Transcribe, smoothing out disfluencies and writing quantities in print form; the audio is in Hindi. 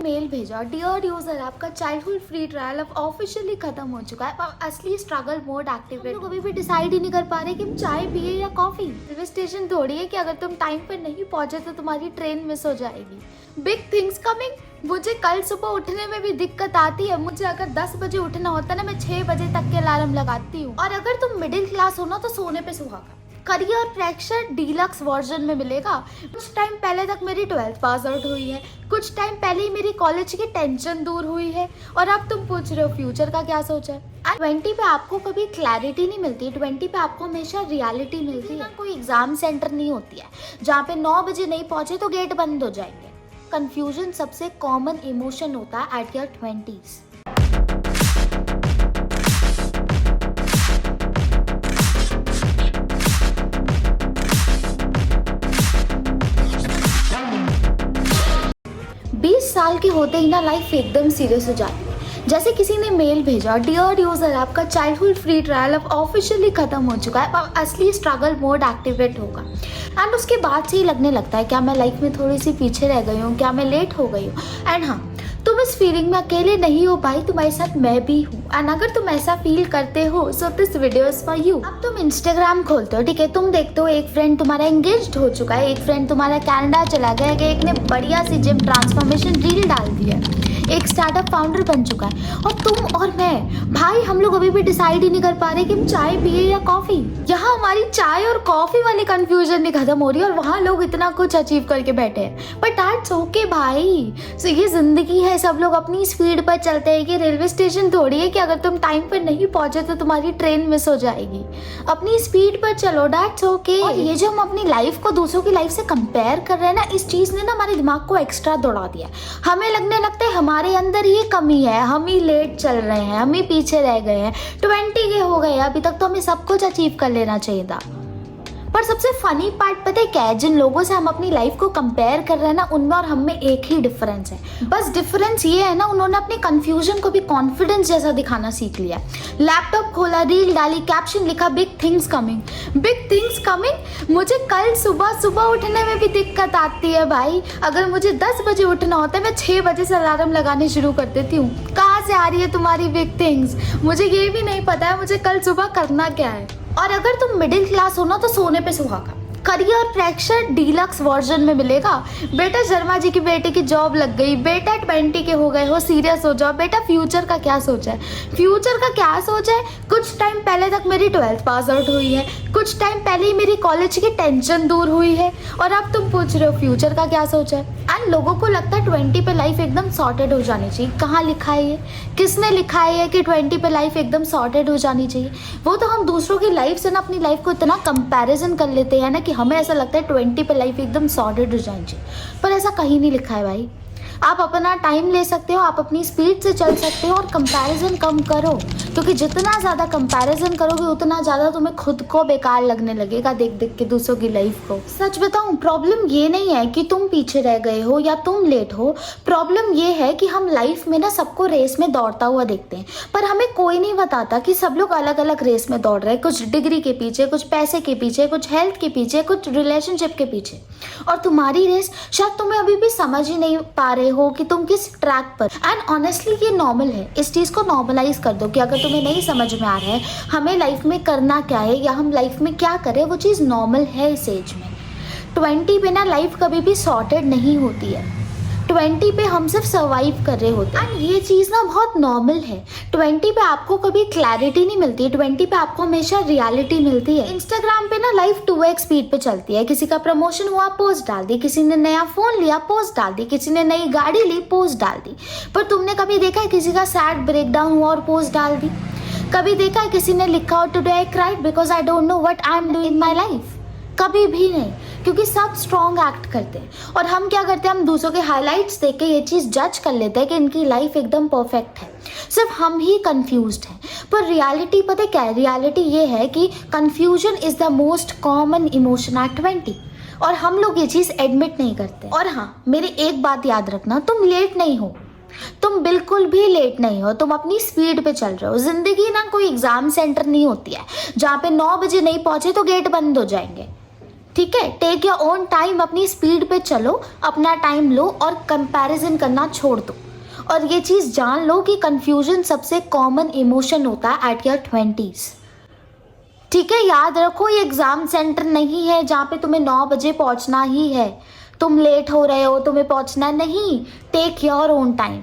मेल भेजा, डियर यूजर आपका चाइल्डहुड फ्री ट्रायल अब ऑफिशियली खत्म हो चुका है। अब असली स्ट्रगल मोड एक्टिवेट। हम लोग अभी भी डिसाइड ही नहीं कर पा रहे कि हम चाय पिए या कॉफी। रेलवे स्टेशन थोड़ी है कि अगर तुम टाइम पर नहीं पहुंचे तो तुम्हारी ट्रेन मिस हो जाएगी। Big things coming. मुझे कल सुबह उठने में भी दिक्कत आती है। मुझे अगर 10 बजे उठना होता है ना, मैं 6 बजे तक के अलार्म लगाती हूँ। और अगर तुम मिडिल क्लास हो ना तो सोने पे सुहागा। करियर प्रेशर डीलक्स वर्जन में मिलेगा। कुछ टाइम पहले तक मेरी 12th पास आउट हुई है, कुछ टाइम पहले ही मेरी कॉलेज की टेंशन दूर हुई है, और अब तुम पूछ रहे हो फ्यूचर का क्या सोचा है। 20 पे आपको कभी क्लैरिटी नहीं मिलती, 20 पे आपको हमेशा रियलिटी मिलती है। कोई एग्जाम सेंटर नहीं होती है जहाँ पे 9 बजे नहीं पहुंचे तो गेट बंद हो जाएंगे। कंफ्यूजन सबसे कॉमन इमोशन होता है एट योर 20s। 20 साल के होते ही ना लाइफ एकदम सीरियस हो जाती है। जैसे किसी ने मेल भेजा, डियर यूजर आपका चाइल्डहुड फ्री ट्रायल अब ऑफिशियली खत्म हो चुका है। अब असली स्ट्रगल मोड एक्टिवेट होगा। एंड उसके बाद से ही लगने लगता है क्या मैं लाइफ में थोड़ी सी पीछे रह गई हूँ, क्या मैं लेट हो गई हूँ। एंड हाँ, तुम इस फीलिंग में अकेले नहीं हो भाई, तुम्हारे साथ मैं भी हूँ। एंड अगर तुम ऐसा फील करते हो so this video is for you. अब तुम इंस्टाग्राम खोलते हो, ठीक है, तुम देखते हो एक फ्रेंड तुम्हारा एंगेज्ड हो चुका है, एक फ्रेंड तुम्हारा कनाडा चला गया, एक ने बढ़िया सी जिम ट्रांसफॉर्मेशन रील डाल दी है, एक स्टार्टअप फाउंडर बन चुका है, और तुम और मैं भाई हम लोग अभी भी डिसाइड ही नहीं कर पा रहे कि हम चाय पिए या कॉफी। यहाँ हमारी चाय और कॉफी वाली कंफ्यूजन नहीं खत्म हो रही और वहाँ लोग इतना कुछ अचीव करके बैठे हैं। बट दैट्स ओके भाई, सो ये जिंदगी है, सब लोग अपनी स्पीड पर चलते हैं। कि रेलवे स्टेशन थोड़ी है कि अगर तुम टाइम पर नहीं पहुंचे तो तुम्हारी ट्रेन मिस हो जाएगी। अपनी स्पीड पर चलो, दैट्स ओके। और ये जो हम अपनी लाइफ को दूसरों की लाइफ से कंपेयर कर रहे हैं ना, इस चीज ने ना हमारे दिमाग को एक्स्ट्रा दौड़ा दिया। हमें लगने लगता है हमारे अंदर ये कमी है, हम ही लेट चल रहे हैं, हम ही पीछे रह गए हैं, 20 के हो गए अभी तक, तो हमें सब कुछ अचीव कर लेना चाहिए था। पर सबसे फनी पार्ट पता है क्या है? जिन लोगों से हम अपनी लाइफ को कंपेयर कर रहे हैं ना, उनमें और हम में एक ही डिफरेंस है। बस डिफरेंस ये है ना, उन्होंने अपने कंफ्यूजन को भी कॉन्फिडेंस जैसा दिखाना सीख लिया। लैपटॉप खोला, रील डाली, कैप्शन लिखा, big things coming. Big things coming. मुझे कल सुबह उठने में भी दिक्कत आती है भाई। अगर मुझे 10 बजे उठना होता है, मैं 6 बजे से अलार्म लगाने शुरू कर देती हूँ। कहाँ से आ रही है तुम्हारी बिग थिंग्स? मुझे ये भी नहीं पता है मुझे कल सुबह करना क्या है। और अगर तुम मिडिल क्लास हो ना तो सोने पे सुहागा। करियर प्रेशर डीलक्स वर्जन में मिलेगा। बेटा शर्मा जी की बेटे की जॉब लग गई, बेटा 20 के हो गए हो, सीरियस हो जाओ। बेटा फ्यूचर का क्या सोचा है? फ्यूचर का क्या सोचा है? कुछ टाइम पहले तक मेरी 12th पास आउट हुई है, कुछ टाइम पहले ही मेरी कॉलेज की टेंशन दूर हुई है, और अब तुम पूछ रहे हो फ्यूचर का क्या सोचा है। एंड लोगों को लगता है 20 पे लाइफ एकदम सॉर्टेड हो जानी चाहिए। कहाँ लिखा है ये? किसने लिखा है कि 20 पे लाइफ एकदम सॉर्टेड हो जानी चाहिए? वो तो हम दूसरों की लाइफ से ना अपनी लाइफ को इतना कंपैरिजन कर लेते हैं ना कि हमें ऐसा लगता है 20 पे लाइफ एकदम सॉर्टेड हो जानी चाहिए। पर ऐसा कहीं नहीं लिखा है भाई। आप अपना टाइम ले सकते हो, आप अपनी स्पीड से चल सकते हो, और कंपैरिजन कम करो, क्योंकि जितना ज़्यादा कंपैरिजन करोगे उतना ज़्यादा तुम्हें खुद को बेकार लगने लगेगा देख देख के दूसरों की लाइफ को। सच बताऊं, प्रॉब्लम ये नहीं है कि तुम पीछे रह गए हो या तुम लेट हो। प्रॉब्लम ये है कि हम लाइफ में ना सबको रेस में दौड़ता हुआ देखते हैं, पर हमें कोई नहीं बताता कि सब लोग अलग अलग रेस में दौड़ रहे हैं। कुछ डिग्री के पीछे, कुछ पैसे के पीछे, कुछ हेल्थ के पीछे, कुछ रिलेशनशिप के पीछे। और तुम्हारी रेस शायद तुम्हें अभी भी समझ ही नहीं पा रहे हो कि तुम किस ट्रैक पर। एंड ऑनेस्टली ये नॉर्मल है। इस चीज़ को नॉर्मलाइज कर दो कि अगर तुम्हें नहीं समझ में आ रहा है हमें लाइफ में करना क्या है या हम लाइफ में क्या करें, वो चीज़ नॉर्मल है इस एज में। 20 पे ना लाइफ कभी भी सॉर्टेड नहीं होती है। 20 पे हम सिर्फ सर्वाइव कर रहे होते हैं, एंड ये चीज़ ना बहुत नॉर्मल है। 20 पे आपको कभी क्लैरिटी नहीं मिलती है, 20 पे आपको हमेशा रियलिटी मिलती है। इंस्टाग्राम पे ना लाइफ 2x स्पीड पे चलती है। किसी का प्रमोशन हुआ, पोस्ट डाल दी, किसी ने नया फ़ोन लिया, पोस्ट डाल दी, किसी ने नई गाड़ी ली, पोस्ट डाल दी। पर तुमने कभी देखा है किसी का सैड ब्रेकडाउन हुआ और पोस्ट डाल दी? कभी देखा है किसी ने लिखा हो today I cried because I don't know what I am doing in my life? कभी भी नहीं, क्योंकि सब स्ट्रॉन्ग एक्ट करते हैं। और हम क्या करते हैं, हम दूसरों के हाइलाइट्स देख के ये चीज़ जज कर लेते हैं कि इनकी लाइफ एकदम परफेक्ट है। सिर्फ हम ही कंफ्यूज्ड हैं। पर रियलिटी पता है क्या है? रियलिटी ये है कि confusion is the most common emotion at 20, और हम लोग ये चीज़ एडमिट नहीं करते। और हाँ, मेरी एक बात याद रखना, तुम लेट नहीं हो, तुम बिल्कुल भी लेट नहीं हो। तुम अपनी स्पीड पे चल रहे हो। जिंदगी ना कोई एग्जाम सेंटर नहीं होती है जहाँ पे 9 बजे नहीं पहुंचे तो गेट बंद हो जाएंगे। ठीक है, टेक योर ओन टाइम, अपनी स्पीड पे चलो, अपना टाइम लो और कंपैरिजन करना छोड़ दो। और ये चीज़ जान लो कि कंफ्यूजन सबसे कॉमन इमोशन होता है एट योर 20s। ठीक है, याद रखो ये एग्ज़ाम सेंटर नहीं है जहाँ पे तुम्हें 9 बजे पहुँचना ही है, तुम लेट हो रहे हो तुम्हें पहुँचना नहीं। Take your own time.